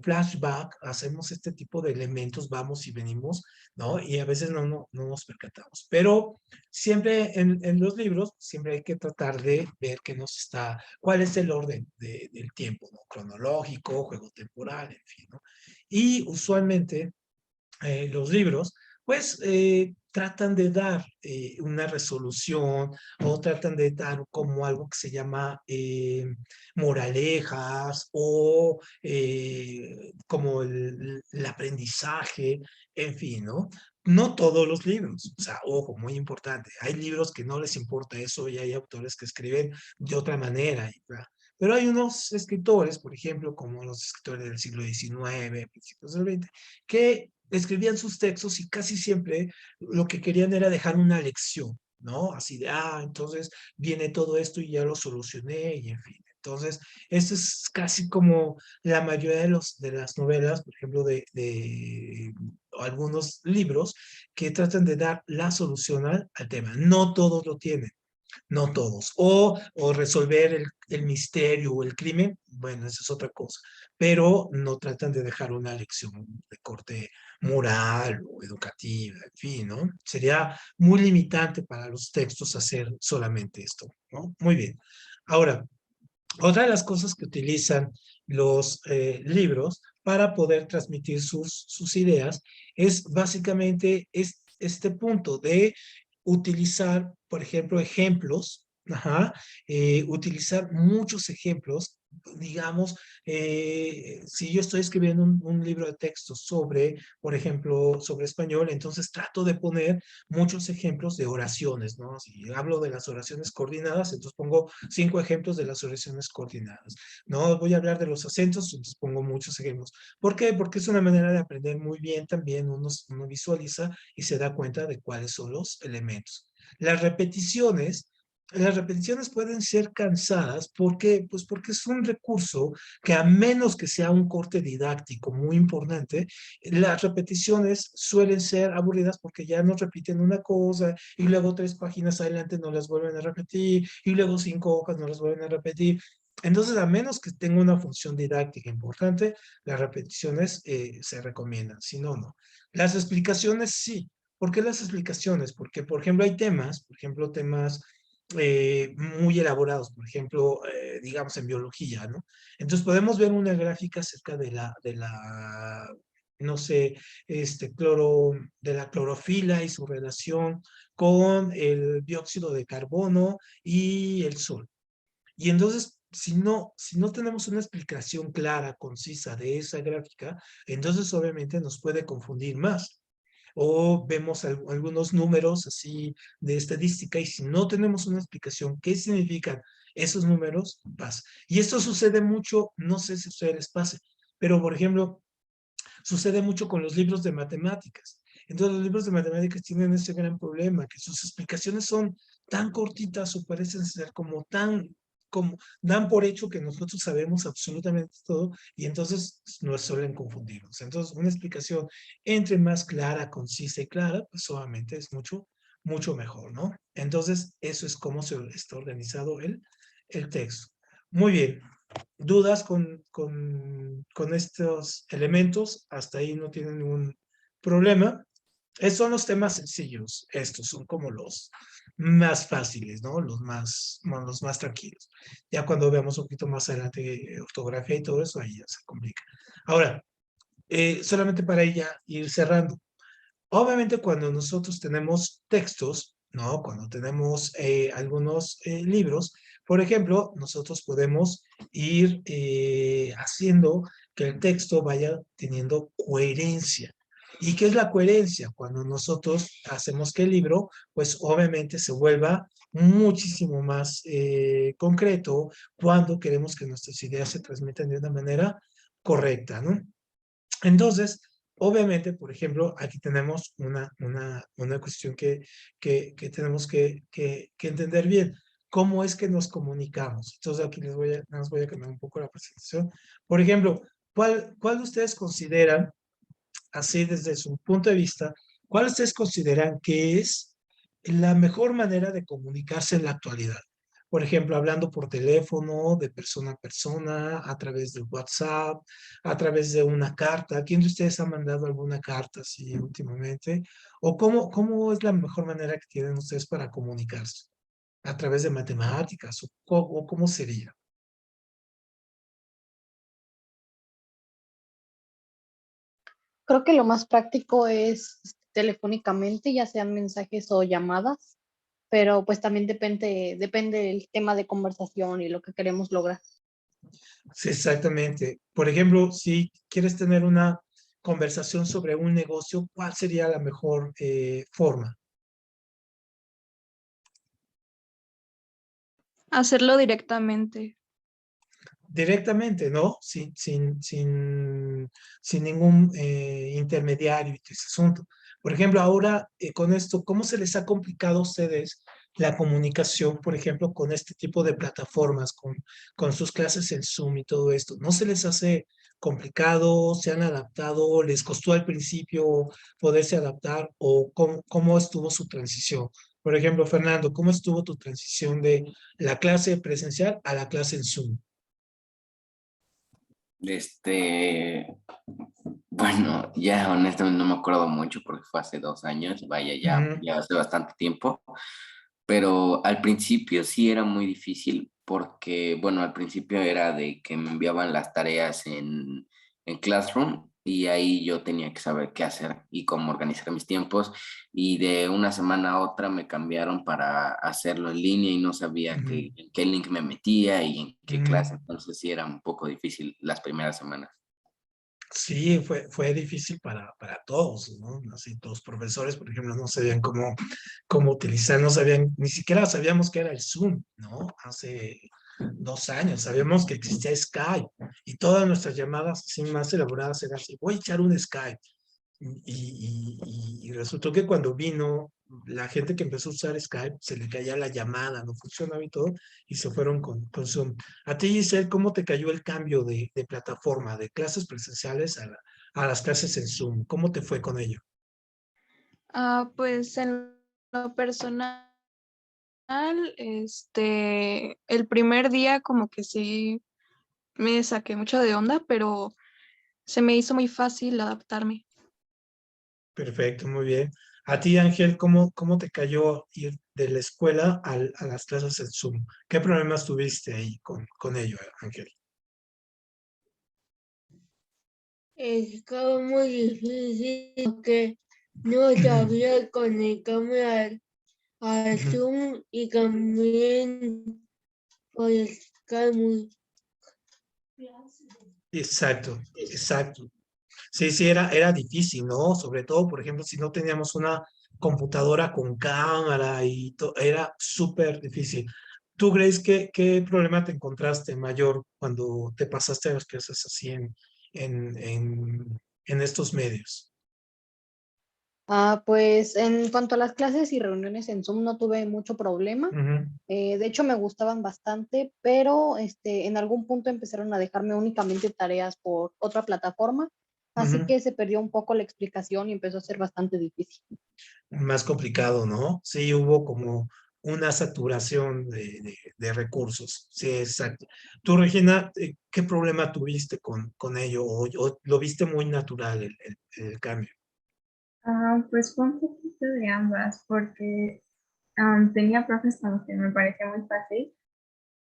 flashback, hacemos este tipo de elementos, vamos y venimos, ¿no? Y a veces no nos percatamos. Pero siempre en los libros, siempre hay que tratar de ver qué nos está, cuál es el orden del tiempo, ¿no? Cronológico, juego temporal, en fin, ¿no? Y usualmente los libros, pues tratan de dar una resolución o tratan de dar como algo que se llama moralejas o como el aprendizaje, en fin, ¿no? No todos los libros, o sea, ojo, muy importante, hay libros que no les importa eso y hay autores que escriben de otra manera, ¿verdad? Pero hay unos escritores, por ejemplo, como los escritores del siglo XIX, principios del XX, que escribían sus textos y casi siempre lo que querían era dejar una lección, ¿no? Así de, entonces viene todo esto y ya lo solucioné y en fin. Entonces, esto es casi como la mayoría de las novelas, por ejemplo, de algunos libros que tratan de dar la solución al tema. No todos lo tienen, no todos. O resolver el misterio o el crimen, bueno, esa es otra cosa. Pero no tratan de dejar una lección de corte moral o educativa, en fin, ¿no? Sería muy limitante para los textos hacer solamente esto, ¿no? Muy bien. Ahora, otra de las cosas que utilizan los libros para poder transmitir sus ideas es básicamente este punto de utilizar, por ejemplo, ejemplos, utilizar muchos ejemplos, digamos, si yo estoy escribiendo un libro de texto sobre, por ejemplo, sobre español, entonces trato de poner muchos ejemplos de oraciones, ¿no? Si hablo de las oraciones coordinadas, entonces pongo 5 ejemplos de las oraciones coordinadas. No voy a hablar de los acentos, entonces pongo muchos ejemplos. ¿Por qué? Porque es una manera de aprender muy bien también, uno visualiza y se da cuenta de cuáles son los elementos. Las repeticiones pueden ser cansadas. ¿Por qué? Pues porque es un recurso que a menos que sea un corte didáctico muy importante, las repeticiones suelen ser aburridas porque ya nos repiten una cosa y luego 3 páginas adelante no las vuelven a repetir y luego 5 hojas no las vuelven a repetir. Entonces, a menos que tenga una función didáctica importante, las repeticiones se recomiendan, si no, no. Las explicaciones sí. ¿Por qué las explicaciones? Porque, por ejemplo, hay temas, temas muy elaborados, por ejemplo, digamos en biología, ¿no? Entonces podemos ver una gráfica acerca no sé, de la clorofila y su relación con el dióxido de carbono y el sol. Y entonces, si no tenemos una explicación clara, concisa de esa gráfica, entonces obviamente nos puede confundir más. O vemos algunos números así de estadística y si no tenemos una explicación qué significan esos números, pasa. Y esto sucede mucho, no sé si a ustedes les pase, pero por ejemplo, sucede mucho con los libros de matemáticas. Entonces los libros de matemáticas tienen ese gran problema, que sus explicaciones son tan cortitas o parecen ser como dan por hecho que nosotros sabemos absolutamente todo y entonces nos suelen confundirnos. Entonces una explicación entre más clara, concisa y clara, pues obviamente es mucho mejor, ¿no? Entonces eso es cómo se está organizado el texto. Muy bien. ¿Dudas con estos elementos? Hasta ahí no tienen ningún problema. Estos son los temas sencillos. Estos son como más fáciles, ¿no? Los más tranquilos. Ya cuando veamos un poquito más adelante ortografía y todo eso, ahí ya se complica. Ahora, solamente para ya ir cerrando. Obviamente cuando nosotros tenemos textos, ¿no? Cuando tenemos algunos libros, por ejemplo, nosotros podemos ir haciendo que el texto vaya teniendo coherencia. ¿Y qué es la coherencia? Cuando nosotros hacemos que el libro, pues obviamente se vuelva muchísimo más concreto cuando queremos que nuestras ideas se transmitan de una manera correcta, ¿no? Entonces, obviamente, por ejemplo, aquí tenemos una cuestión que tenemos que entender bien. ¿Cómo es que nos comunicamos? Entonces, aquí nada más voy a cambiar un poco la presentación. Por ejemplo, ¿cuál de ustedes consideran, así desde su punto de vista, cuál ustedes consideran que es la mejor manera de comunicarse en la actualidad? Por ejemplo, hablando por teléfono, de persona a persona, a través de WhatsApp, a través de una carta. ¿Quién de ustedes ha mandado alguna carta así últimamente? ¿O cómo es la mejor manera que tienen ustedes para comunicarse? ¿A través de matemáticas? ¿O cómo sería? Creo que lo más práctico es telefónicamente, ya sean mensajes o llamadas, pero pues también depende del tema de conversación y lo que queremos lograr. Sí, exactamente. Por ejemplo, si quieres tener una conversación sobre un negocio, ¿cuál sería la mejor forma? Hacerlo directamente. Directamente, ¿no? Sin ningún intermediario y todo ese asunto. Por ejemplo, ahora con esto, ¿cómo se les ha complicado a ustedes la comunicación, por ejemplo, con este tipo de plataformas, con sus clases en Zoom y todo esto? ¿No se les hace complicado? ¿Se han adaptado? ¿Les costó al principio poderse adaptar? ¿O cómo estuvo su transición? Por ejemplo, Fernando, ¿cómo estuvo tu transición de la clase presencial a la clase en Zoom? Bueno, ya honestamente no me acuerdo mucho porque fue hace 2 años, vaya, Ujú, ya hace bastante tiempo, pero al principio sí era muy difícil porque, bueno, al principio era de que me enviaban las tareas en Classroom y ahí yo tenía que saber qué hacer y cómo organizar mis tiempos y de una semana a otra me cambiaron para hacerlo en línea y no sabía ujú, en qué link me metía y en qué clase, ujú. entonces sí era un poco difícil las primeras semanas. Sí, fue difícil para todos, ¿no? Así, los profesores, por ejemplo, no sabían cómo utilizar, no sabían, ni siquiera sabíamos que era el Zoom, ¿no? Hace 2 años, sabíamos que existía Skype y todas nuestras llamadas, sin más elaboradas, eran así, voy a echar un Skype. Y resultó que cuando vino la gente que empezó a usar Skype, se le caía la llamada, no funcionaba y todo, y se fueron con Zoom. A ti, Giselle, ¿cómo te cayó el cambio de plataforma, de clases presenciales a las clases en Zoom? ¿Cómo te fue con ello? Pues en lo personal, el primer día como que sí me saqué mucho de onda, pero se me hizo muy fácil adaptarme. Perfecto, muy bien. A ti, Ángel, ¿cómo te cayó ir de la escuela a las clases en Zoom? ¿Qué problemas tuviste ahí con ello, Ángel? Es como muy difícil porque no sabía conectarme al Ujú. Zoom y también por Skype muy. Exacto, exacto. Sí, sí, era difícil, ¿no? Sobre todo, por ejemplo, si no teníamos una computadora con cámara y era súper difícil. ¿Tú crees que qué problema te encontraste mayor cuando te pasaste a las clases así en, en, en estos medios? Pues en cuanto a las clases y reuniones en Zoom no tuve mucho problema. Ujú, De hecho, me gustaban bastante, pero en algún punto empezaron a dejarme únicamente tareas por otra plataforma, así ujú. que se perdió un poco la explicación y empezó a ser bastante difícil. Más complicado, ¿no? Sí, hubo como una saturación de recursos. Sí, exacto. Tú, Regina, ¿qué problema tuviste con ello? ¿O lo viste muy natural el cambio? Pues fue un poquito de ambas, porque tenía profes con los que me parecía muy fácil,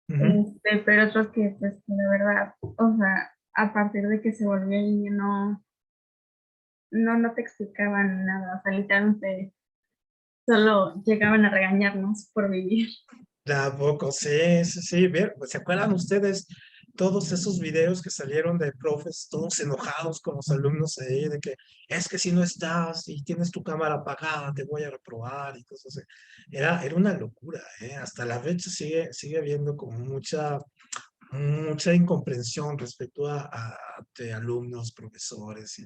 Ujú. pero otros que, pues, la verdad, o sea, a partir de que se volvió niño, no te explicaban nada, o sea, literalmente solo llegaban a regañarnos por vivir. Tampoco, sí, sí, sí. ¿Se acuerdan ustedes todos esos videos que salieron de profes, todos enojados con los alumnos ahí, de que es que si no estás y tienes tu cámara apagada, te voy a reprobar y cosas así? Era una locura, ¿eh? Hasta la fecha sigue habiendo como mucha incomprensión respecto de alumnos, profesores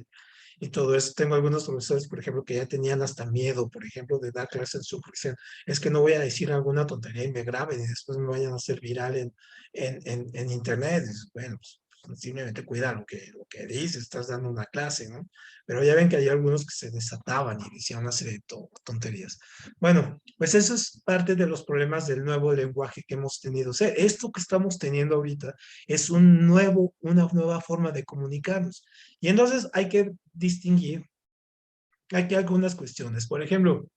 y todo eso. Tengo algunos profesores, por ejemplo, que ya tenían hasta miedo, por ejemplo, de dar clases en Zoom, porque dicen, es que no voy a decir alguna tontería y me graben y después me vayan a hacer viral en internet. Y dices, bueno, pues simplemente cuida lo que dices, estás dando una clase, ¿no? Pero ya ven que hay algunos que se desataban y decían una serie de tonterías. Bueno, pues eso es parte de los problemas del nuevo lenguaje que hemos tenido. O sea, esto que estamos teniendo ahorita es una nueva forma de comunicarnos. Y entonces hay que distinguir aquí algunas cuestiones. Por ejemplo,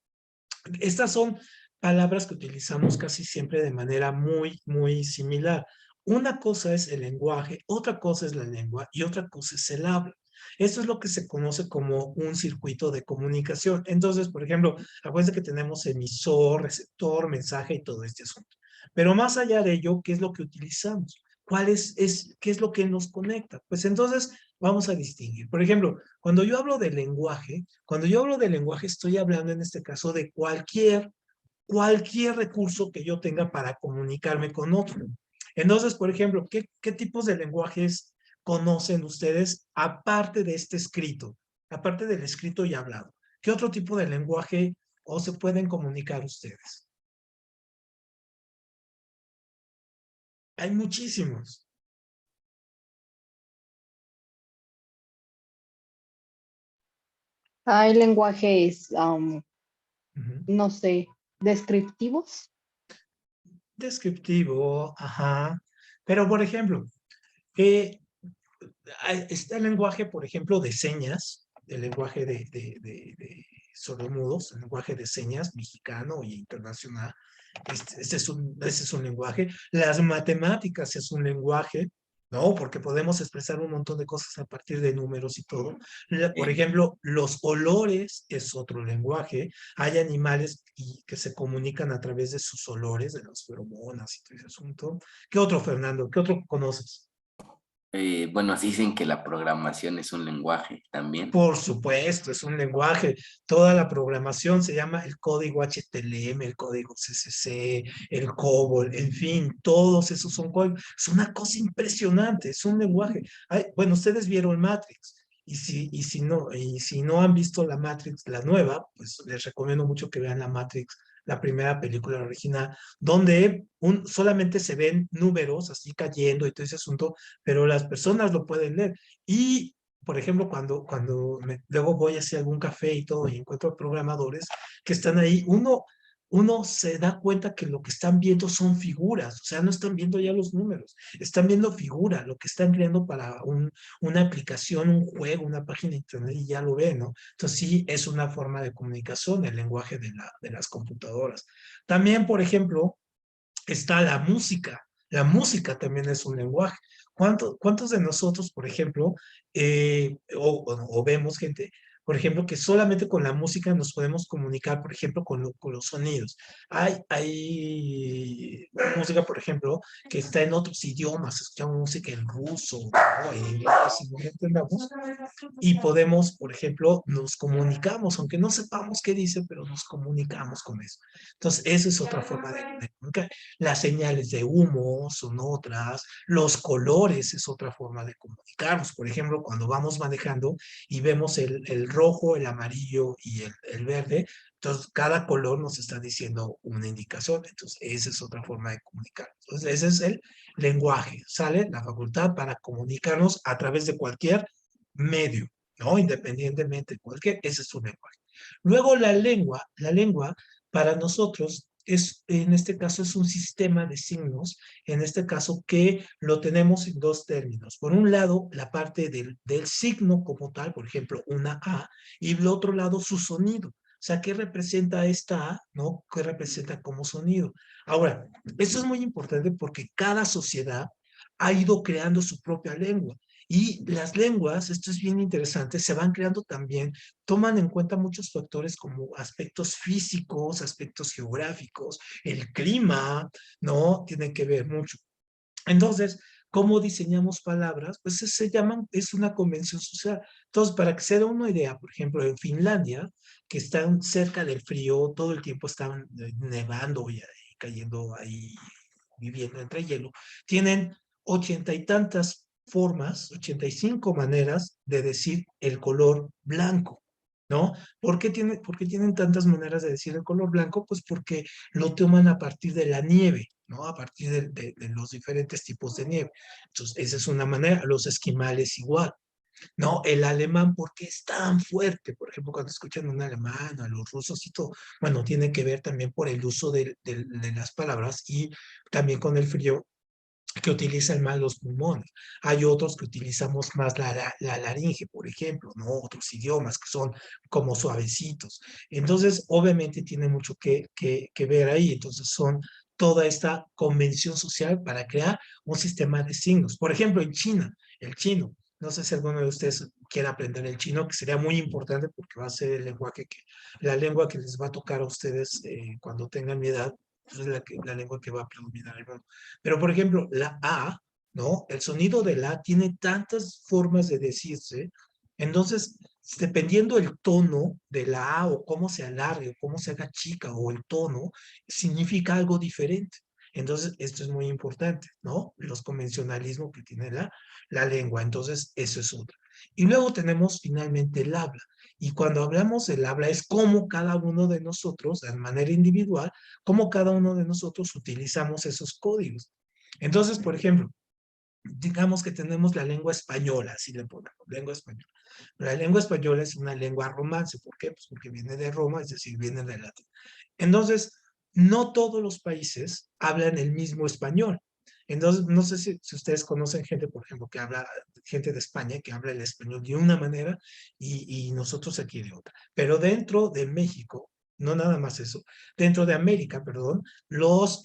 estas son palabras que utilizamos casi siempre de manera muy similar. Una cosa es el lenguaje, otra cosa es la lengua y otra cosa es el habla. Esto es lo que se conoce como un circuito de comunicación. Entonces, por ejemplo, acuérdense que tenemos emisor, receptor, mensaje y todo este asunto. Pero más allá de ello, ¿qué es lo que utilizamos? ¿Qué es lo que nos conecta? Pues entonces vamos a distinguir. Por ejemplo, cuando yo hablo de lenguaje, estoy hablando en este caso de cualquier recurso que yo tenga para comunicarme con otro. Entonces, por ejemplo, ¿qué tipos de lenguajes conocen ustedes aparte de este escrito? Aparte del escrito y hablado. ¿Qué otro tipo de lenguaje o se pueden comunicar ustedes? Hay muchísimos. Hay lenguajes, Ujú. no sé, descriptivos. Descriptivo, ajá. Pero, por ejemplo, eh, está el lenguaje, por ejemplo, de señas, el lenguaje de sordomudos, el lenguaje de señas mexicano y internacional. Ese es un lenguaje. Las matemáticas es un lenguaje, ¿no? Porque podemos expresar un montón de cosas a partir de números y todo. Por ejemplo, los olores es otro lenguaje. Hay animales que se comunican a través de sus olores, de las feromonas y todo ese asunto. ¿Qué otro, Fernando? ¿Qué otro conoces? Bueno, dicen que la programación es un lenguaje también. Por supuesto, es un lenguaje. Toda la programación se llama el código HTML, el código CSS, el COBOL, en fin, todos esos son códigos. Es una cosa impresionante, es un lenguaje. Bueno, ustedes vieron Matrix. Y si no han visto la Matrix, la nueva, pues les recomiendo mucho que vean la Matrix, la primera película original, donde solamente se ven números así cayendo y todo ese asunto, pero las personas lo pueden leer. Y por ejemplo, luego voy hacia algún café y todo y encuentro programadores que están ahí, uno se da cuenta que lo que están viendo son figuras, o sea, no están viendo ya los números, están viendo figuras, lo que están creando para una aplicación, un juego, una página de internet y ya lo ven, ¿no? Entonces sí, es una forma de comunicación, el lenguaje de las computadoras. También, por ejemplo, está la música. La música también es un lenguaje. ¿Cuántos de nosotros, por ejemplo, o vemos gente, por ejemplo, que solamente con la música nos podemos comunicar, por ejemplo, con los sonidos? Hay música, por ejemplo, que está en otros idiomas, se escucha música en ruso, ¿no? En inglés, si no lo entendamos, y podemos, por ejemplo, nos comunicamos, aunque no sepamos qué dice, pero nos comunicamos con eso. Entonces, esa es otra forma de comunicar. Las señales de humo son otras, los colores es otra forma de comunicarnos. Por ejemplo, cuando vamos manejando y vemos el rojo, el amarillo y el verde, entonces cada color nos está diciendo una indicación. Entonces, esa es otra forma de comunicar. Entonces, ese es el lenguaje, ¿sale? La facultad para comunicarnos a través de cualquier medio, ¿no? Independientemente de cualquier, ese es un lenguaje. Luego la lengua para nosotros en este caso es un sistema de signos, en este caso que lo tenemos en dos términos. Por un lado, la parte del signo como tal, por ejemplo, una A, y del otro lado su sonido. sea, ¿qué representa esta A, no? ¿Qué representa como sonido? Ahora, esto es muy importante porque cada sociedad ha ido creando su propia lengua. Y las lenguas, esto es bien interesante, se van creando también, toman en cuenta muchos factores como aspectos físicos, aspectos geográficos, el clima, ¿no? Tiene que ver mucho. Entonces, ¿cómo diseñamos palabras? Pues se llaman, es una convención social. Entonces, para que se dé una idea, por ejemplo, en Finlandia, que están cerca del frío, todo el tiempo están nevando y cayendo ahí, viviendo entre hielo, tienen 80 y tantas formas, 85 maneras de decir el color blanco, ¿no? ¿Por qué tienen tantas maneras de decir el color blanco? Pues porque lo toman a partir de la nieve, ¿no? A partir de los diferentes tipos de nieve. Entonces, esa es una manera. Los esquimales igual, ¿no? El alemán, ¿por qué es tan fuerte? Por ejemplo, cuando escuchan un alemán, a los rusos y todo, bueno, tiene que ver también por el uso de las palabras y también con el frío que utilizan más los pulmones. Hay otros que utilizamos más la laringe, por ejemplo, ¿no? Otros idiomas que son como suavecitos. Entonces, obviamente tiene mucho que ver ahí. Entonces, son toda esta convención social para crear un sistema de signos. Por ejemplo, en China, el chino. No sé si alguno de ustedes quiere aprender el chino, que sería muy importante porque va a ser el lenguaje la lengua que les va a tocar a ustedes cuando tengan mi edad, pues es la lengua que va a predominar el mundo. Pero, por ejemplo, la A, ¿no? El sonido de la A tiene tantas formas de decirse, entonces, dependiendo el tono de la A o cómo se alargue o cómo se haga chica o el tono, significa algo diferente. Entonces, esto es muy importante, ¿no? Los convencionalismos que tiene la lengua. Entonces, eso es otro. Y luego tenemos finalmente el habla. Y cuando hablamos del habla es cómo cada uno de nosotros, de manera individual, cómo cada uno de nosotros utilizamos esos códigos. Entonces, por ejemplo, digamos que tenemos la lengua española, así le ponemos, lengua española. La lengua española es una lengua romance. ¿Por qué? Pues porque viene de Roma, es decir, viene del latín. Entonces, no todos los países hablan el mismo español. Entonces, no sé si ustedes conocen gente, por ejemplo, que habla, gente de España que habla el español de una manera y nosotros aquí de otra. Pero dentro de México, no nada más eso, dentro de América, perdón, los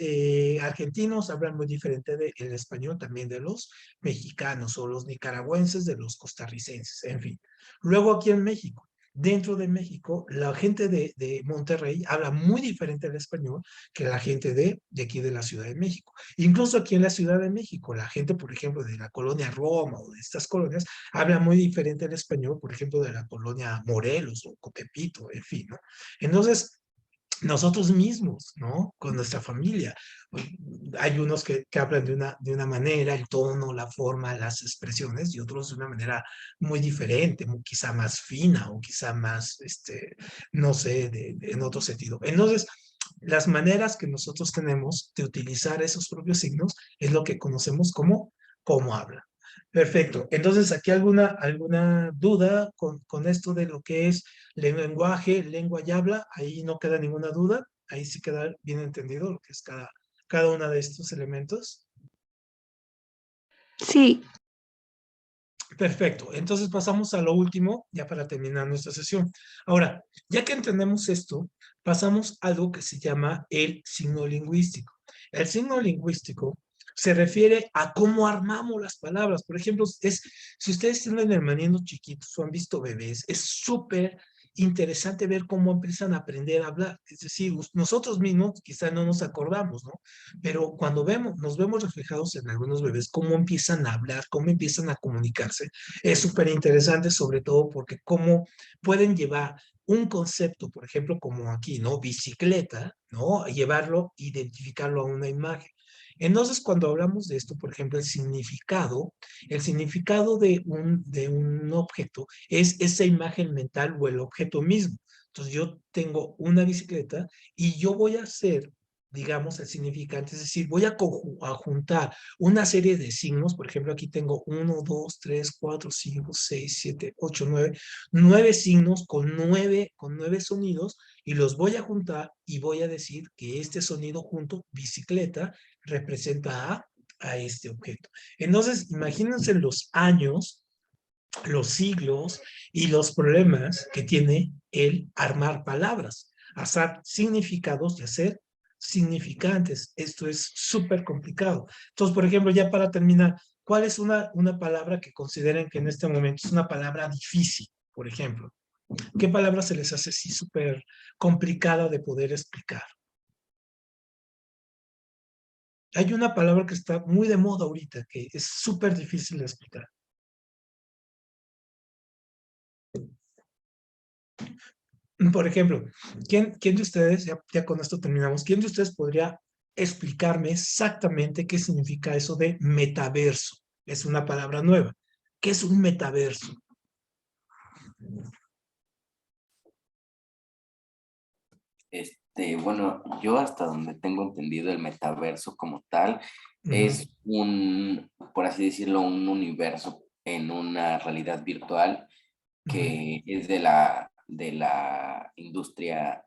argentinos hablan muy diferente del español también de los mexicanos o los nicaragüenses de los costarricenses, en fin. Luego aquí en México, dentro de México, la gente de Monterrey habla muy diferente al español que la gente de aquí de la Ciudad de México. Incluso aquí en la Ciudad de México, la gente, por ejemplo, de la colonia Roma o de estas colonias, habla muy diferente al español, por ejemplo, de la colonia Morelos o Cotepito, en fin, ¿no? Entonces, nosotros mismos, ¿no? Con nuestra familia. Hay unos que hablan de una manera, el tono, la forma, las expresiones, y otros de una manera muy diferente, quizá más fina o quizá más, no sé, en otro sentido. Entonces, las maneras que nosotros tenemos de utilizar esos propios signos es lo que conocemos como cómo habla. Perfecto. Entonces, ¿aquí alguna duda con esto de lo que es lenguaje, lengua y habla? Ahí no queda ninguna duda. Ahí sí queda bien entendido lo que es cada uno de estos elementos. Sí, Perfecto. Entonces pasamos a lo último, ya para terminar nuestra sesión. Ahora, ya que entendemos esto, pasamos a algo que se llama el signo lingüístico. El signo lingüístico se refiere a cómo armamos las palabras. Por ejemplo, si ustedes tienen hermanitos chiquitos o han visto bebés, es súper interesante ver cómo empiezan a aprender a hablar. Es decir, nosotros mismos quizá no nos acordamos, ¿no? Pero cuando nos vemos reflejados en algunos bebés, cómo empiezan a hablar, cómo empiezan a comunicarse, es súper interesante, sobre todo porque cómo pueden llevar un concepto, por ejemplo, como aquí, ¿no? Bicicleta, ¿no? Llevarlo, identificarlo a una imagen. Entonces, cuando hablamos de esto, por ejemplo, el significado de un objeto es esa imagen mental o el objeto mismo. Entonces, yo tengo una bicicleta y yo voy a hacer, digamos, el significante, es decir, voy a juntar una serie de signos. Por ejemplo, aquí tengo 1, 2, 3, 4, 5, 6, 7, 8, 9 signos con nueve sonidos, y los voy a juntar y voy a decir que este sonido junto, bicicleta, representa a este objeto. Entonces, imagínense los años, los siglos y los problemas que tiene el armar palabras, hacer significados y hacer significantes. Esto es súper complicado. Entonces, por ejemplo, ya para terminar, ¿cuál es una palabra que consideren que en este momento es una palabra difícil, por ejemplo? ¿Qué palabra se les hace así súper complicada de poder explicar? Hay una palabra que está muy de moda ahorita, que es súper difícil de explicar. Por ejemplo, ¿quién de ustedes, ya con esto terminamos, quién de ustedes podría explicarme exactamente qué significa eso de metaverso? Es una palabra nueva. ¿Qué es un metaverso? Bueno, yo hasta donde tengo entendido el metaverso como tal es por así decirlo, un universo en una realidad virtual que es de la industria,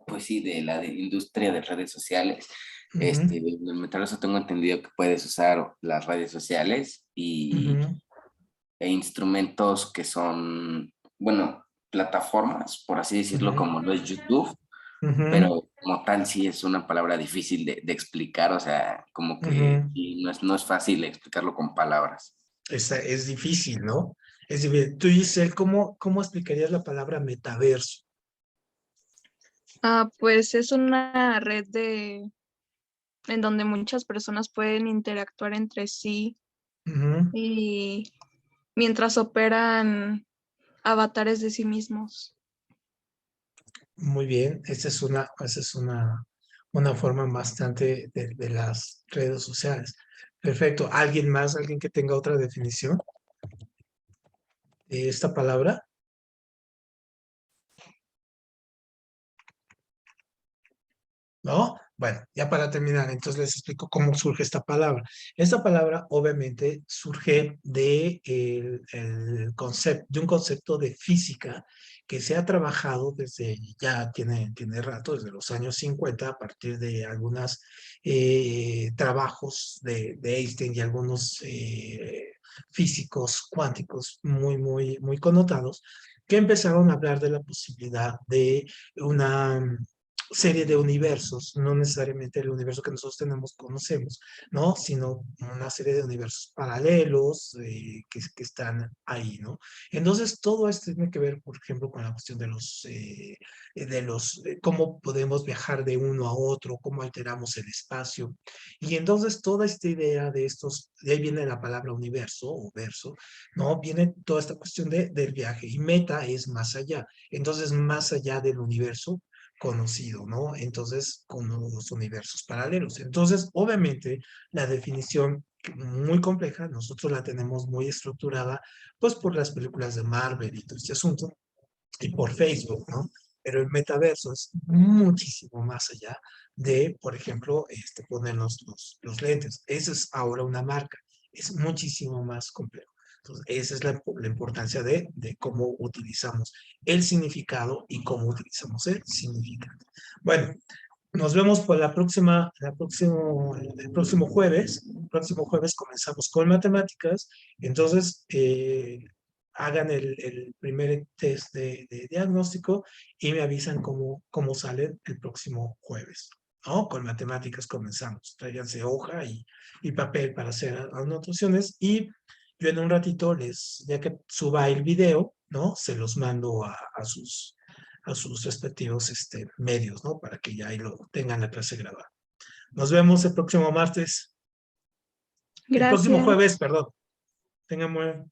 pues sí, de la industria de redes sociales. En el metaverso tengo entendido que puedes usar las redes sociales e instrumentos que son, bueno, plataformas, por así decirlo, como lo es YouTube, pero como tal sí es una palabra difícil de explicar, o sea, como que y no es fácil explicarlo con palabras. Es difícil, ¿no? Es difícil. Tú, Giselle, ¿cómo explicarías la palabra metaverso? Pues es una red en donde muchas personas pueden interactuar entre sí y mientras operan avatares de sí mismos. Muy bien, esa es una forma bastante de las redes sociales. Perfecto. ¿Alguien más? ¿Alguien que tenga otra definición de esta palabra? ¿No? Bueno, ya para terminar, entonces les explico cómo surge esta palabra. Esta palabra obviamente surge de un concepto de física que se ha trabajado desde, ya tiene rato, desde los años 50, a partir de algunos trabajos de Einstein y algunos físicos cuánticos muy connotados, que empezaron a hablar de la posibilidad de una serie de universos, no necesariamente el universo que nosotros conocemos, ¿no? Sino una serie de universos paralelos que están ahí, ¿no? Entonces, todo esto tiene que ver, por ejemplo, con la cuestión de cómo podemos viajar de uno a otro, cómo alteramos el espacio. Y entonces, toda esta idea de ahí viene la palabra universo o verso, ¿no? Viene toda esta cuestión del viaje. Y meta es más allá. Entonces, más allá del universo conocido, ¿no? Entonces, con los universos paralelos. Entonces, obviamente, la definición muy compleja, nosotros la tenemos muy estructurada, pues por las películas de Marvel y todo este asunto, y por Facebook, ¿no? Pero el metaverso es muchísimo más allá de, por ejemplo, ponernos los lentes. Esa es ahora una marca, es muchísimo más complejo. Entonces, esa es la importancia de cómo utilizamos el significado y cómo utilizamos el significado. Bueno, nos vemos por el próximo jueves. El próximo jueves comenzamos con matemáticas. Entonces, hagan el primer test de diagnóstico y me avisan cómo sale el próximo jueves. ¿No? Con matemáticas comenzamos. Tráiganse hoja y papel para hacer anotaciones y yo en un ratito ya que suba el video, ¿no? Se los mando a sus respectivos medios, ¿no? Para que ya ahí lo tengan la clase grabada. Nos vemos el próximo martes. El próximo Gracias. jueves, perdón. Tengan buen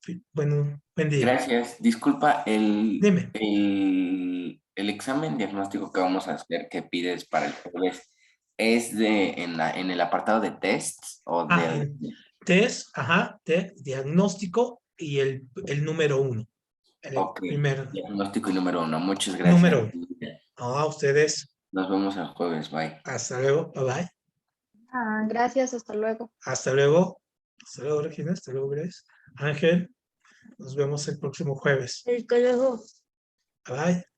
día. Gracias. Disculpa, Dime. el examen diagnóstico que vamos a hacer, que pides para el jueves, ¿es en el apartado de tests o de...? Test, diagnóstico y el número 1. Ok, diagnóstico y número 1. Muchas gracias. Número 1. A ustedes. Nos vemos el jueves. Bye. Hasta luego. Bye bye. Gracias, hasta luego. Hasta luego. Hasta luego, Regina. Hasta luego, Grace. Ángel, nos vemos el próximo jueves. El conejo. Bye bye.